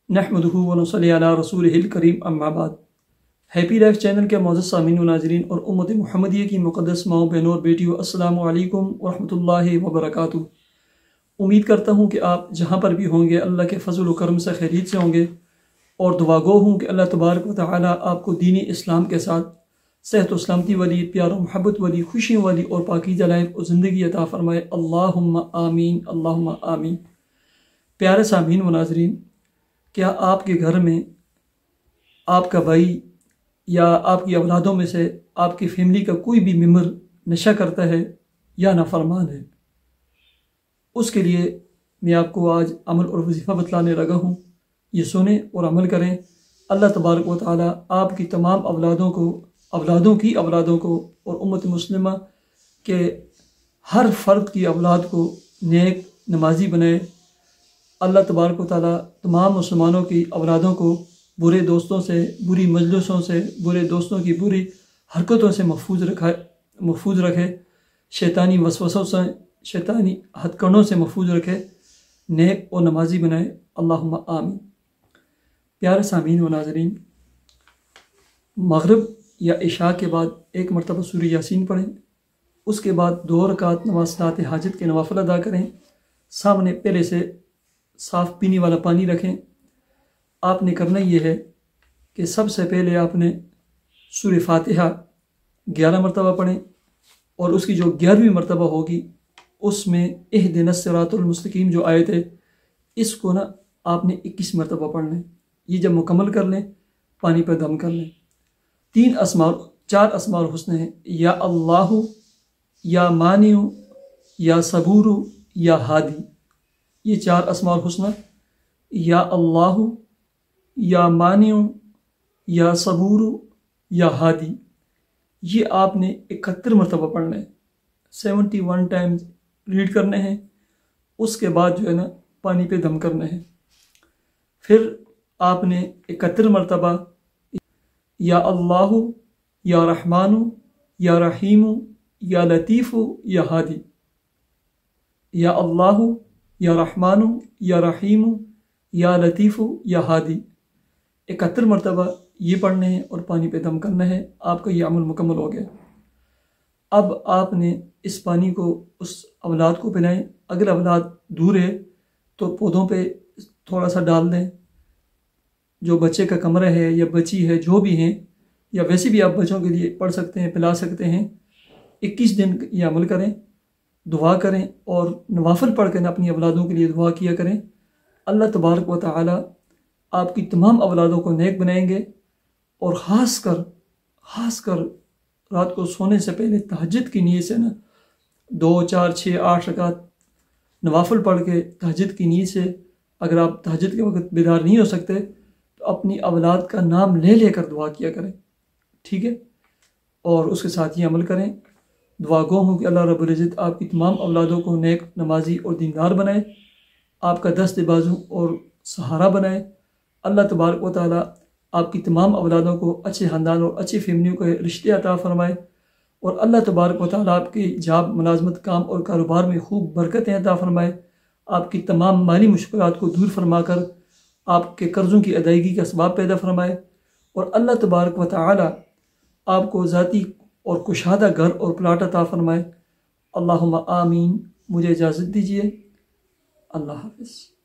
नहमदुहु व नसल्ली अला रसूलिहिल करीम अम्मा बाद। हैप्पी लाइफ चैनल के मोअज़्ज़ज़ सामीन व नाज़रीन और उम्मत मुहम्मदिया की मुक़द्दस माओ बहनों और बेटियों, अस्सलामु अलैकुम व रहमतुल्लाहि व बरकातुहू। उम्मीद करता हूँ कि आप जहाँ पर भी होंगे अल्लाह के फज़ल व करम से खैरियत से होंगे और दुआगो हूँ कि अल्लाह तबारक व तआला आपको दीन इस्लाम के साथ सेहत व सलामती वाली, प्यार व मोहब्बत वाली, खुशियों वाली और पाकीज़ा लाइफ और ज़िंदगी अता फ़रमाए। अल्लाहुम्मा आमीन, अल्लाहुम्मा आमीन। प्यारे सामीन व नाज़रीन, क्या आपके घर में आपका भाई या आपकी औलादों में से आपकी फैमिली का कोई भी मेम्बर नशा करता है या नाफरमान है? उसके लिए मैं आपको आज अमल और वजीफ़ा बतलाने लगा हूँ। ये सुने और अमल करें। अल्लाह तबारक व तआला आपकी तमाम औलादों को, औलादों की औलादों को और उम्मत मुस्लिमा के हर फ़र्द की औलाद को नेक नमाजी बनाए। अल्लाह तबारक व तआला तमाम मुसलमानों की औलादों को बुरे दोस्तों से, बुरी मजलिसों से, बुरे दोस्तों की बुरी हरकतों से महफूज रखे, शैतानी वसवसों से, शैतानी हथकड़ों से महफूज रखे, नेक और नमाजी बनाए। अल्लाहुम्मा आमीन। प्यारे सामीन व नाज़रीन, मगरिब या इशा के बाद एक मरतबा सूरह यासीन पढ़ें। उसके बाद 2 रकात नमाज सलात हाजत के नवाफिल अदा करें। सामने पहले से साफ़ पीने वाला पानी रखें। आपने करना ये है कि सबसे पहले आपने सूरह फातिहा 11 मरतबा पढ़ें और उसकी जो 11वीं मरतबा होगी उसमें इहदिनस सिरातुल मुस्तकीम जो आयत है इसको ना आपने 21 मरतबा पढ़ना है। ये जब मुकम्मल कर लें पानी पर दम कर लें। 4 अस्माउल हुस्न हैं, या अल्लाहु, या मानिउ, या सबूरु, या हादी। ये 4 अस्माउल हुस्न, या अल्लाहु, या मानिउ, या सबूरु, या हादी, ये आपने 71 मरतबा पढ़ना है। 71 टाइम्स रीड करने हैं। उसके बाद जो है ना पानी पे दम करना है। फिर आपने 71 मरतबा या अल्लाहु, या रहमानु, या रहीमु, या लतीफ़ु, या हादी, या अल्लाहु, या रहमानु, या रहीमु, या लतीफ़ु, या हादी 71 मरतबा ये पढ़ने हैं और पानी पे दम करना है। आपका ये अमल मुकम्मल हो गया। अब आपने इस पानी को उस औलाद को पिलाएं। अगर औलाद दूर है तो पौधों पे थोड़ा सा डाल दें। जो बच्चे का कमरा है या बच्ची है जो भी हैं, या वैसे भी आप बच्चों के लिए पढ़ सकते हैं, पिला सकते हैं। 21 दिन ये अमल करें, दुआ करें और नवाफिल पढ़ कर अपनी औलादों के लिए दुआ किया करें। अल्लाह तबारक व तआला आपकी तमाम औलादों को नेक बनाएंगे और ख़ास कर रात को सोने से पहले तहज्जुद की नीयत से ना 2, 4, 6, 8 रकात नवाफिल पढ़ के तहज्जुद की नीयत से, अगर आप तहज्जुद के वक्त बेदार नहीं हो सकते तो अपनी औलाद का नाम ले लेकर दुआ किया करें, ठीक है। और उसके साथ ही अमल करें। दुआ गो हूँ कि अल्लाह रब्बुल इज़्ज़त आपकी तमाम औलादों को नेक नमाजी और दीनदार बनाए, आपका दस्त बाजू और सहारा बनाए। अल्लाह तबारक व तआला आपकी तमाम औलादों को अच्छे ख़ानदान और अच्छी फैमिलियों के रिश्ते अता फ़रमाए और अल्लाह तबारक व तआला आपकी जॉब, मुलाजमत, काम और कारोबार में खूब बरकतें अता फ़रमाए। आपकी तमाम माली मुश्किलात को दूर फरमा कर आपके कर्ज़ों की अदायगी का असबाब पैदा फ़रमाए और अल्लाह तबारक व तआला आपको ज़ाती और कुशादा घर और प्लाट अता फ़रमाए। अल्लाहुम्मा आमीन। मुझे इजाज़त दीजिए। अल्लाह हाफ़िज़।